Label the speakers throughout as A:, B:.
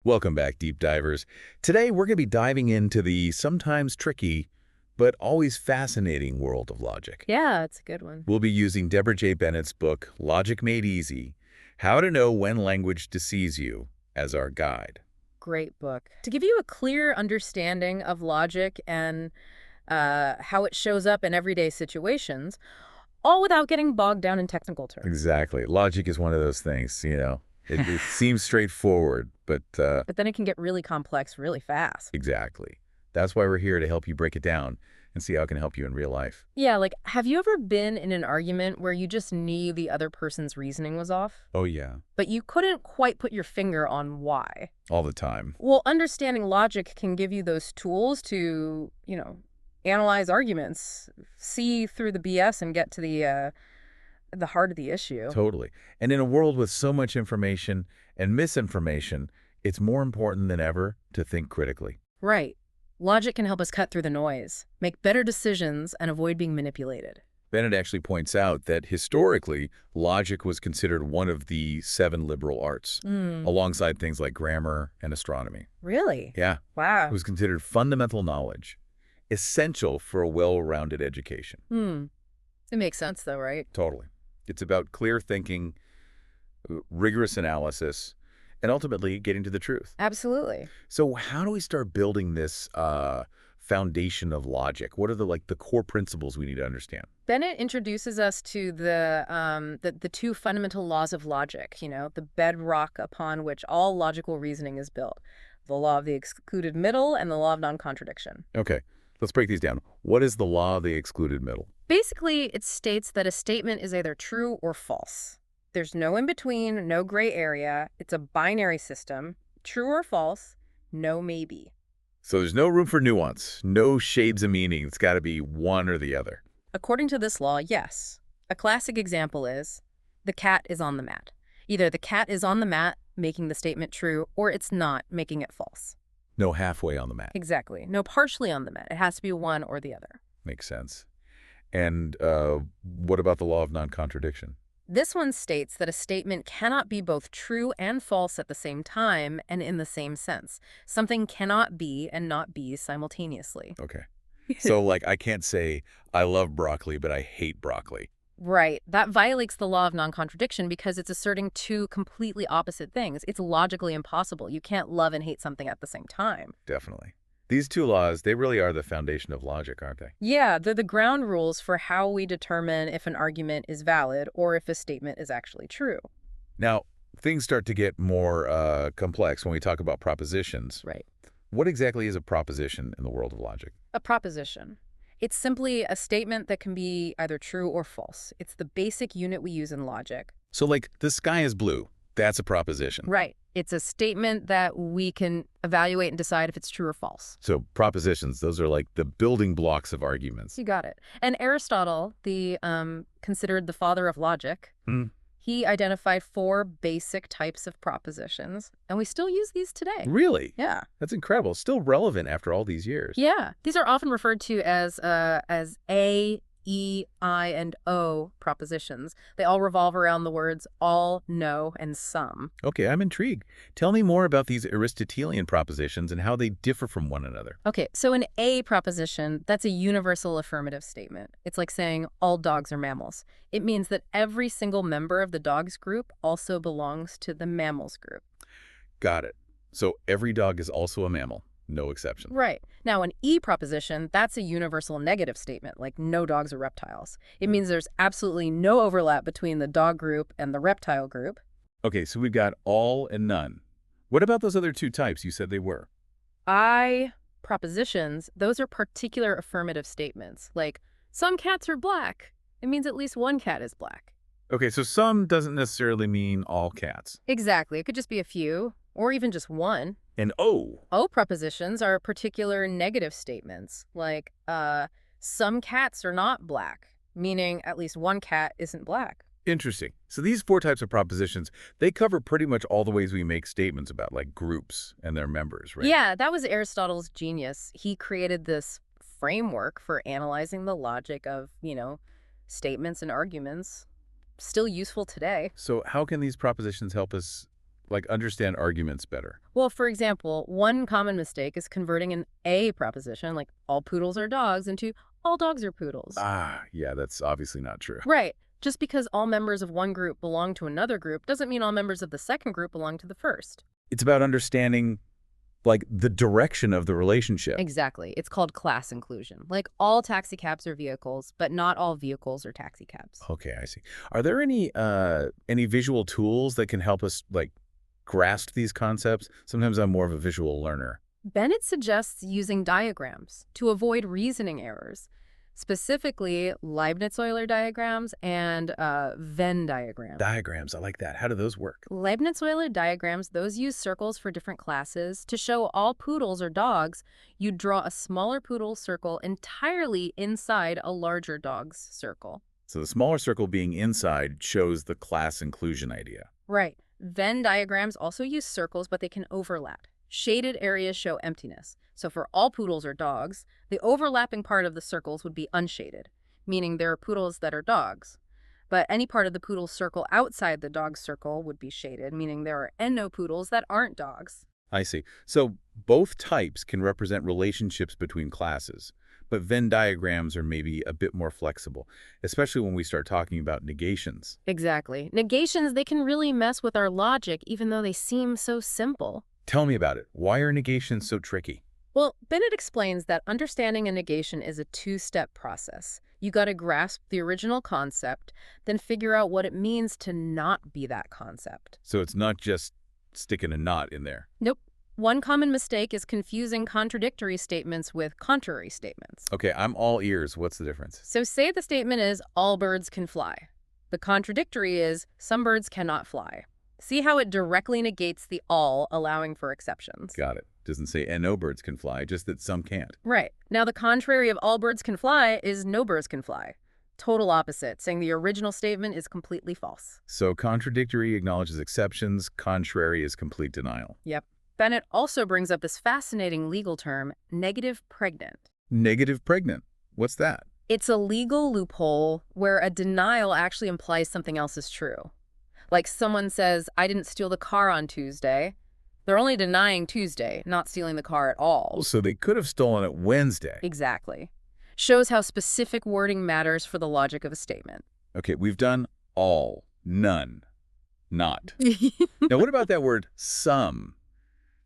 A: Welcome back, deep divers. Today, we're going to be diving into the sometimes tricky, but always fascinating world of logic.
B: Yeah, it's a good one.
A: We'll be using Deborah J. Bennett's book, Logic Made Easy, How to Know When Language Deceives You, as our guide.
B: Great book. To give you a clear understanding of logic and how it shows up in everyday situations, all without getting bogged down in technical terms.
A: Exactly. Logic is one of those things, It seems straightforward, but
B: But then it can get really complex really fast.
A: exactly. That's why we're here to help you break it down and see how it can help you in real life.
B: Yeah, like, have you ever been in an argument where you just knew the other person's reasoning was off,
A: Oh, yeah.
B: but you couldn't quite put your finger on why?
A: All the time.
B: Well, understanding logic can give you those tools to, analyze arguments, see through the BS and get to the heart of the issue.
A: Totally. And in a world with so much information and misinformation, it's more important than ever to think critically.
B: Right. Logic can help us cut through the noise, make better decisions, and avoid being manipulated.
A: Bennett actually points out that historically, logic was considered one of the 7 liberal arts, alongside things like grammar and astronomy.
B: Really?
A: Yeah, it
B: Wow.
A: was considered fundamental knowledge, essential for a well-rounded education.
B: It makes sense, though, right?
A: Totally. It's about clear thinking, rigorous analysis, and ultimately getting to the truth.
B: Absolutely.
A: So how do we start building this foundation of logic? What are the core principles we need to understand?
B: Bennett introduces us to the two fundamental laws of logic, the bedrock upon which all logical reasoning is built. The law of the excluded middle and the law of non-contradiction.
A: Okay, let's break these down. What is the law of the excluded middle?
B: Basically, it states that a statement is either true or false. There's no in-between, no gray area. It's a binary system. True or false, no maybe.
A: So there's no room for nuance, no shades of meaning. It's got to be one or the other.
B: According to this law, yes. A classic example is, the cat is on the mat. Either the cat is on the mat, making the statement true, or it's not, making it false.
A: No halfway on the mat.
B: Exactly. No partially on the mat. It has to be one or the other.
A: Makes sense. And what about the law of non-contradiction?
B: This one states that a statement cannot be both true and false at the same time and in the same sense. Something cannot be and not be simultaneously.
A: Okay. So, I can't say, I love broccoli, but I hate broccoli.
B: Right. That violates the law of non-contradiction because it's asserting two completely opposite things. It's logically impossible. You can't love and hate something at the same time.
A: Definitely. These 2 laws, they really are the foundation of logic, aren't they?
B: Yeah, they're the ground rules for how we determine if an argument is valid or if a statement is actually true.
A: Now, things start to get more complex when we talk about propositions.
B: Right.
A: What exactly is a proposition in the world of logic?
B: A proposition. It's simply a statement that can be either true or false. It's the basic unit we use in logic.
A: So, the sky is blue. That's a proposition.
B: Right. It's a statement that we can evaluate and decide if it's true or false.
A: So, propositions, those are like the building blocks of arguments.
B: You got it. And Aristotle, considered the father of logic, he identified 4 basic types of propositions, and we still use these today.
A: Really?
B: Yeah.
A: That's incredible. Still relevant after all these years.
B: Yeah. These are often referred to as A, E, I, and O propositions. They all revolve around the words all, no, and some.
A: Okay, I'm intrigued. Tell me more about these Aristotelian propositions and how they differ from one another.
B: Okay, so an A proposition, that's a universal affirmative statement. It's like saying all dogs are mammals. It means that every single member of the dogs group also belongs to the mammals group.
A: Got it. So every dog is also a mammal. No exception.
B: Right. Now, an E proposition, that's a universal negative statement, like no dogs are reptiles. It means there's absolutely no overlap between the dog group and the reptile group.
A: Okay, so we've got all and none. What about those other 2 types you said they were?
B: I propositions, those are particular affirmative statements, like some cats are black. It means at least one cat is black.
A: Okay, so some doesn't necessarily mean all cats.
B: Exactly. It could just be a few, or even just one.
A: And O.
B: O propositions are particular negative statements, like some cats are not black, meaning at least one cat isn't black.
A: Interesting. So these 4 types of propositions, they cover pretty much all the ways we make statements about, groups and their members, right?
B: Yeah, that was Aristotle's genius. He created this framework for analyzing the logic of, statements and arguments. Still useful today.
A: So how can these propositions help us Like understand arguments better.
B: Well, for example, one common mistake is converting an A proposition, like all poodles are dogs, into all dogs are poodles.
A: Ah, yeah, that's obviously not true.
B: Right. Just because all members of one group belong to another group doesn't mean all members of the second group belong to the first.
A: It's about understanding, like, the direction of the relationship.
B: Exactly. It's called class inclusion. Like all taxicabs are vehicles, but not all vehicles are taxicabs.
A: Okay, I see. Are there any visual tools that can help us, like, grasp these concepts? Sometimes I'm more of a visual learner.
B: Bennett suggests using diagrams to avoid reasoning errors, specifically Leibniz-Euler diagrams and Venn diagrams.
A: Diagrams, I like that. How do those work?
B: Leibniz-Euler diagrams, those use circles for different classes. To show all poodles are dogs, you draw a smaller poodle circle entirely inside a larger dog's circle.
A: So the smaller circle being inside shows the class inclusion idea.
B: Right. Venn diagrams also use circles, but they can overlap. Shaded areas show emptiness. So for all poodles are dogs, the overlapping part of the circles would be unshaded, meaning there are poodles that are dogs. But any part of the poodle circle outside the dog circle would be shaded, meaning there are no poodles that aren't dogs.
A: I see. So both types can represent relationships between classes, but Venn diagrams are maybe a bit more flexible, especially when we start talking about negations.
B: Exactly. Negations, they can really mess with our logic, even though they seem so simple.
A: Tell me about it. Why are negations so tricky?
B: Well, Bennett explains that understanding a negation is a two-step process. You got to grasp the original concept, then figure out what it means to not be that concept.
A: So it's not just sticking a knot in there.
B: Nope. One common mistake is confusing contradictory statements with contrary statements.
A: Okay, I'm all ears. What's the difference?
B: So say the statement is, all birds can fly. The contradictory is, some birds cannot fly. See how it directly negates the all, allowing for exceptions.
A: Got it. Doesn't say and no birds can fly, just that some can't.
B: Right. Now the contrary of all birds can fly is no birds can fly. Total opposite, saying the original statement is completely false.
A: So contradictory acknowledges exceptions, contrary is complete denial.
B: Yep. Bennett also brings up this fascinating legal term, negative pregnant.
A: Negative pregnant. What's that?
B: It's a legal loophole where a denial actually implies something else is true. Like someone says, I didn't steal the car on Tuesday. They're only denying Tuesday, not stealing the car at all.
A: So they could have stolen it Wednesday.
B: Exactly. Shows how specific wording matters for the logic of a statement.
A: Okay, we've done all, none, not. Now what about that word some?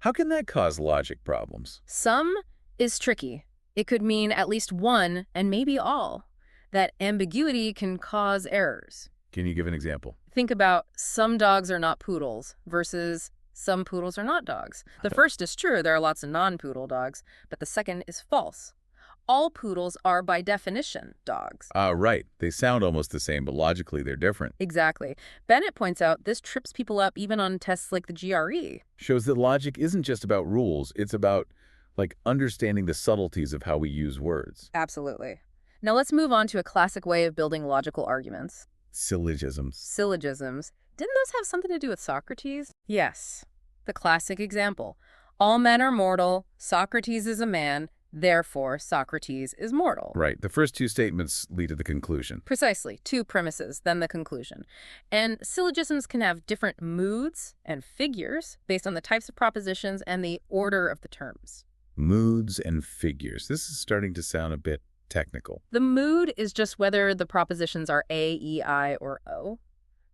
A: How can that cause logic problems?
B: Some is tricky. It could mean at least one and maybe all. That ambiguity can cause errors.
A: Can you give an example?
B: Think about some dogs are not poodles versus some poodles are not dogs. The first is true, there are lots of non-poodle dogs, but the second is false. All poodles are, by definition, dogs.
A: Right. They sound almost the same, but logically they're different.
B: Exactly. Bennett points out this trips people up even on tests like the GRE.
A: Shows that logic isn't just about rules, it's about, like, understanding the subtleties of how we use words.
B: Absolutely. Now let's move on to a classic way of building logical arguments.
A: Syllogisms.
B: Syllogisms. Didn't those have something to do with Socrates? Yes. The classic example. All men are mortal. Socrates is a man. Therefore, Socrates is mortal.
A: Right. The first two statements lead to the conclusion.
B: Precisely. Two premises, then the conclusion. And syllogisms can have different moods and figures based on the types of propositions and the order of the terms.
A: Moods and figures. This is starting to sound a bit technical.
B: The mood is just whether the propositions are A, E, I, or O.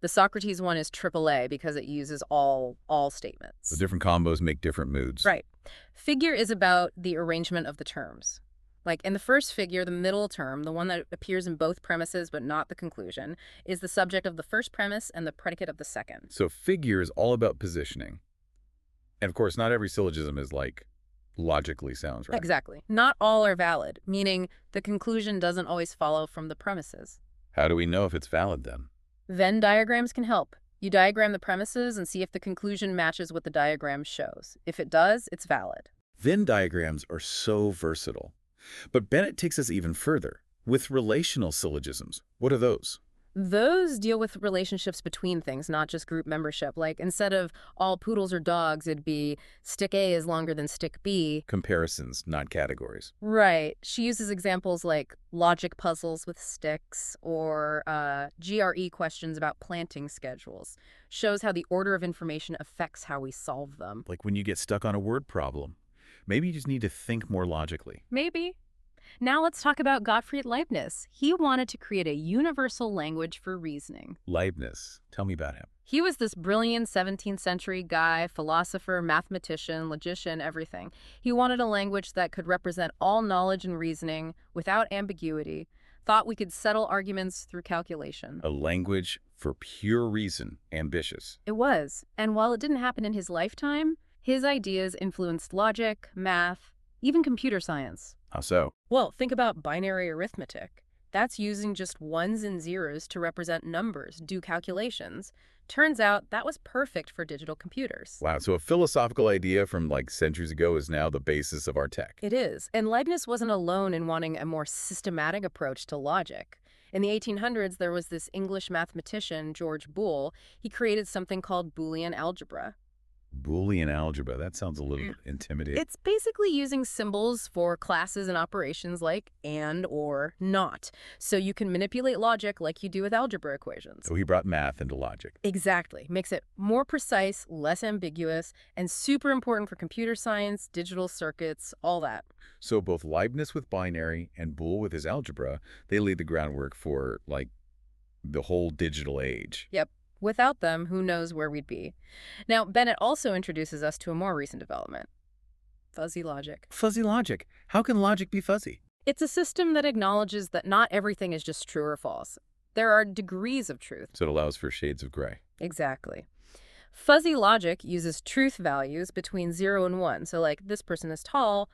B: The Socrates one is AAA because it uses all statements.
A: The different combos make different moods.
B: Right. Figure is about the arrangement of the terms. Like in the first figure, the middle term, the one that appears in both premises but not the conclusion, is the subject of the first premise and the predicate of the second.
A: So figure is all about positioning. And of course, not every syllogism is like logically sounds right.
B: Exactly. Not all are valid, meaning the conclusion doesn't always follow from the premises.
A: How do we know if it's valid then?
B: Venn diagrams can help. You diagram the premises and see if the conclusion matches what the diagram shows. If it does, it's valid.
A: Venn diagrams are so versatile. But Bennett takes us even further with relational syllogisms. What are those?
B: Those deal with relationships between things, not just group membership. Like instead of all poodles are dogs, it'd be stick A is longer than stick B.
A: Comparisons, not categories.
B: Right. She uses examples like logic puzzles with sticks or GRE questions about planting schedules. Shows how the order of information affects how we solve them.
A: Like when you get stuck on a word problem. Maybe you just need to think more logically.
B: Maybe. Now let's talk about Gottfried Leibniz. He wanted to create a universal language for reasoning.
A: Leibniz. Tell me about him.
B: He was this brilliant 17th century guy, philosopher, mathematician, logician, everything. He wanted a language that could represent all knowledge and reasoning without ambiguity, thought we could settle arguments through calculation.
A: A language for pure reason. Ambitious.
B: It was. And while it didn't happen in his lifetime, his ideas influenced logic, math, even computer science.
A: How so?
B: Well, think about binary arithmetic. That's using just ones and zeros to represent numbers, do calculations. Turns out that was perfect for digital computers.
A: Wow, so a philosophical idea from like centuries ago is now the basis of our tech.
B: It is. And Leibniz wasn't alone in wanting a more systematic approach to logic. In the 1800s, there was this English mathematician, George Boole. He created something called Boolean algebra.
A: Boolean algebra, that sounds a little intimidating.
B: It's basically using symbols for classes and operations like and or not. So you can manipulate logic like you do with algebra equations.
A: So he brought math into logic.
B: Exactly. Makes it more precise, less ambiguous, and super important for computer science, digital circuits, all that.
A: So both Leibniz with binary and Boole with his algebra, they laid the groundwork for, like, the whole digital age.
B: Yep. Without them, who knows where we'd be. Now, Bennett also introduces us to a more recent development. Fuzzy logic.
A: Fuzzy logic. How can logic be fuzzy?
B: It's a system that acknowledges that not everything is just true or false. There are degrees of truth.
A: So it allows for shades of gray.
B: Exactly. Fuzzy logic uses truth values between 0 and 1. So like, this person is tall.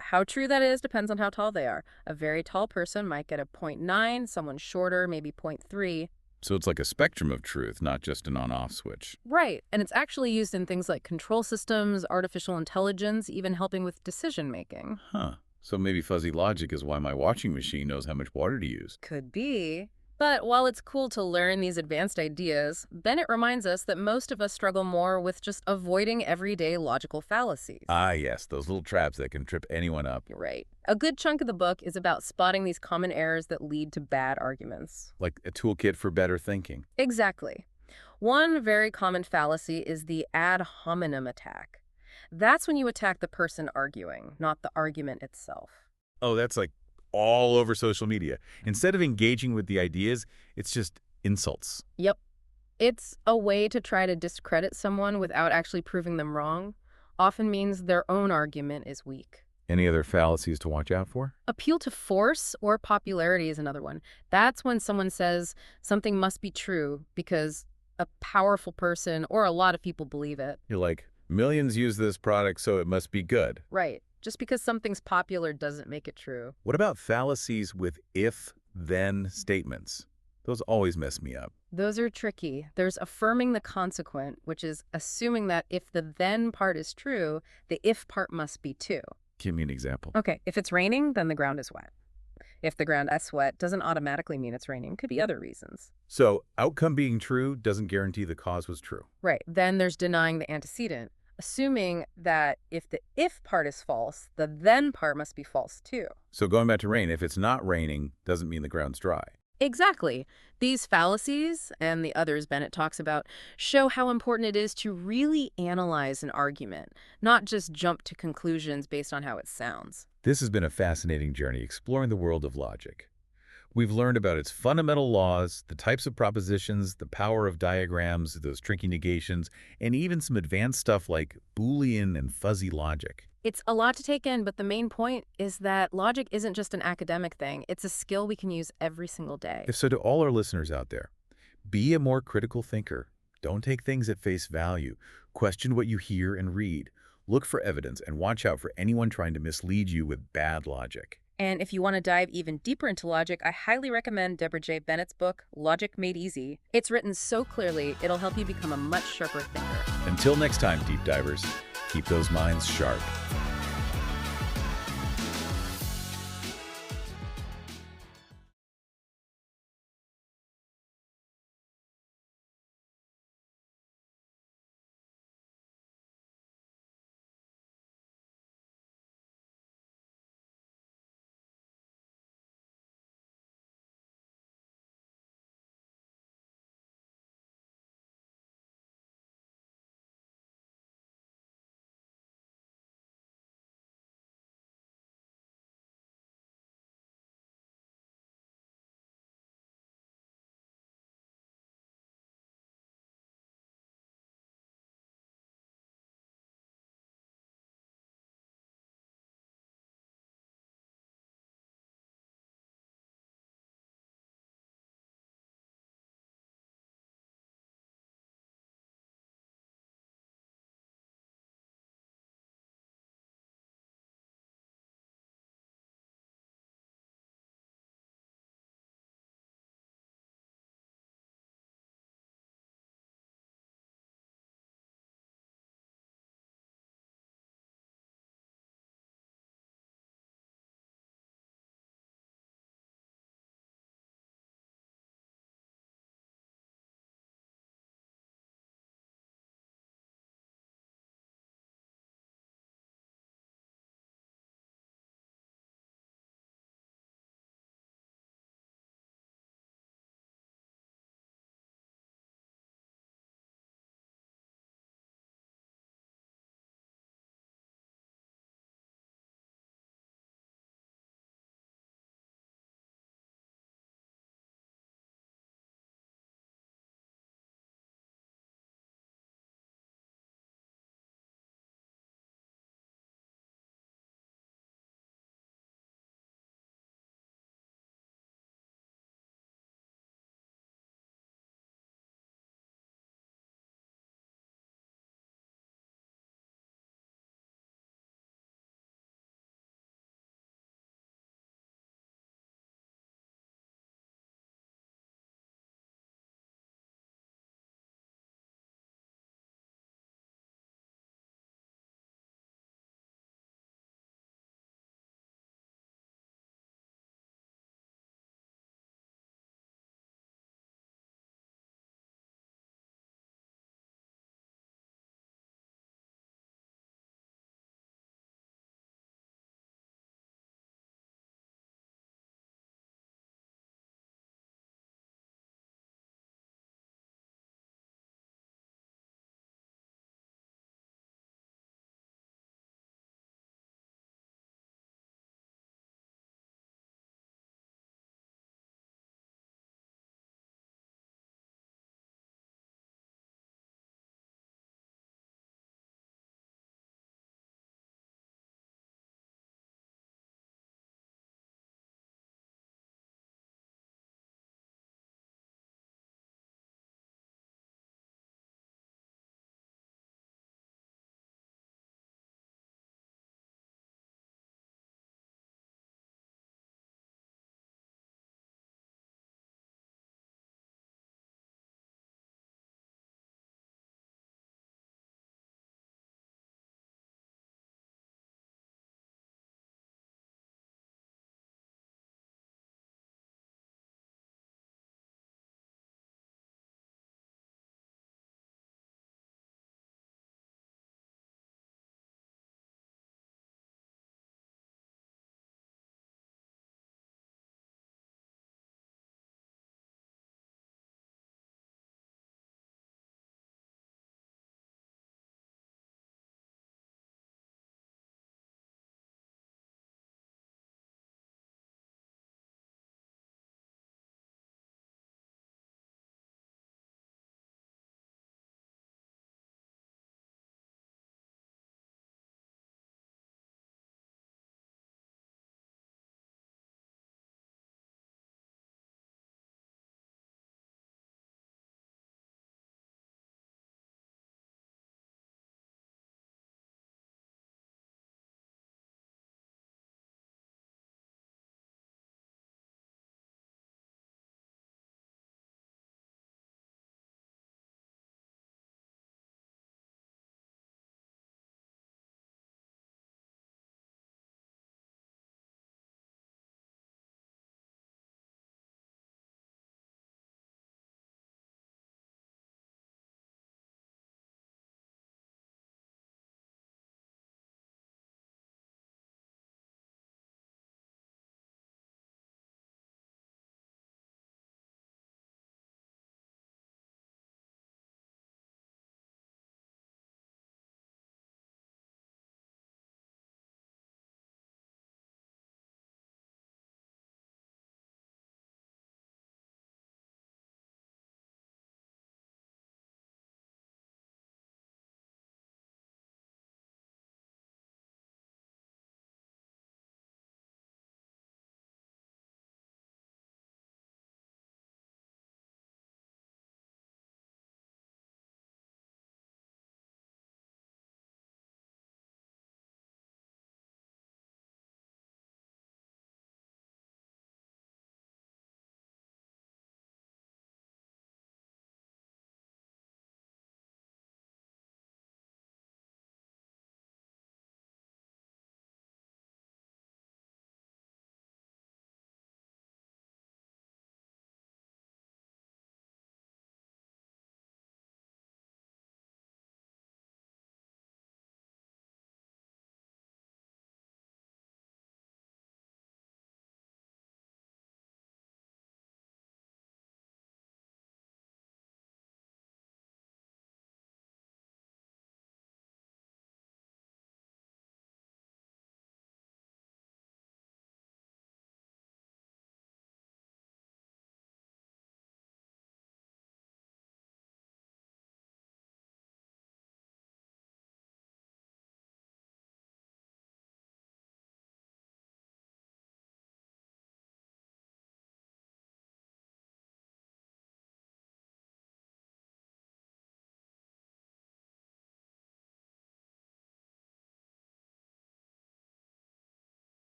B: How true that is depends on how tall they are. A very tall person might get a 0.9, someone shorter, maybe 0.3.
A: So it's like a spectrum of truth, not just an on-off switch.
B: Right, and it's actually used in things like control systems, artificial intelligence, even helping with decision-making.
A: Huh. So maybe fuzzy logic is why my washing machine knows how much water to use.
B: Could be. But while it's cool to learn these advanced ideas, Bennett reminds us that most of us struggle more with just avoiding everyday logical fallacies.
A: Ah, yes, those little traps that can trip anyone up.
B: You're right. A good chunk of the book is about spotting these common errors that lead to bad arguments.
A: Like a toolkit for better thinking.
B: Exactly. One very common fallacy is the ad hominem attack. That's when you attack the person arguing, not the argument itself.
A: Oh, that's like all over social media. Instead of engaging with the ideas, it's just insults.
B: Yep. It's a way to try to discredit someone without actually proving them wrong. Often means their own argument is weak.
A: Any other fallacies to watch out for?
B: Appeal to force or popularity is another one. That's when someone says something must be true because a powerful person or a lot of people believe it.
A: You're like, millions use this product, so it must be good.
B: Right. Just because something's popular doesn't make it true.
A: What about fallacies with if-then statements? Those always mess me up.
B: Those are tricky. There's affirming the consequent, which is assuming that if the then part is true, the if part must be too.
A: Give me an example.
B: Okay, if it's raining, then the ground is wet. If the ground is wet, doesn't automatically mean it's raining. Could be other reasons.
A: So, outcome being true doesn't guarantee the cause was true.
B: Right. Then there's denying the antecedent, assuming that if the if part is false, the then part must be false too.
A: So going back to rain, if it's not raining, doesn't mean the ground's dry.
B: Exactly. These fallacies, and the others Bennett talks about, show how important it is to really analyze an argument, not just jump to conclusions based on how it sounds.
A: This has been a fascinating journey exploring the world of logic. We've learned about its fundamental laws, the types of propositions, the power of diagrams, those tricky negations, and even some advanced stuff like Boolean and fuzzy logic.
B: It's a lot to take in, but the main point is that logic isn't just an academic thing. It's a skill we can use every single day.
A: So to all our listeners out there, be a more critical thinker. Don't take things at face value. Question what you hear and read. Look for evidence and watch out for anyone trying to mislead you with bad logic.
B: And if you want to dive even deeper into logic, I highly recommend Deborah J. Bennett's book, Logic Made Easy. It's written so clearly, it'll help you become a much sharper thinker.
A: Until next time, deep divers, keep those minds sharp.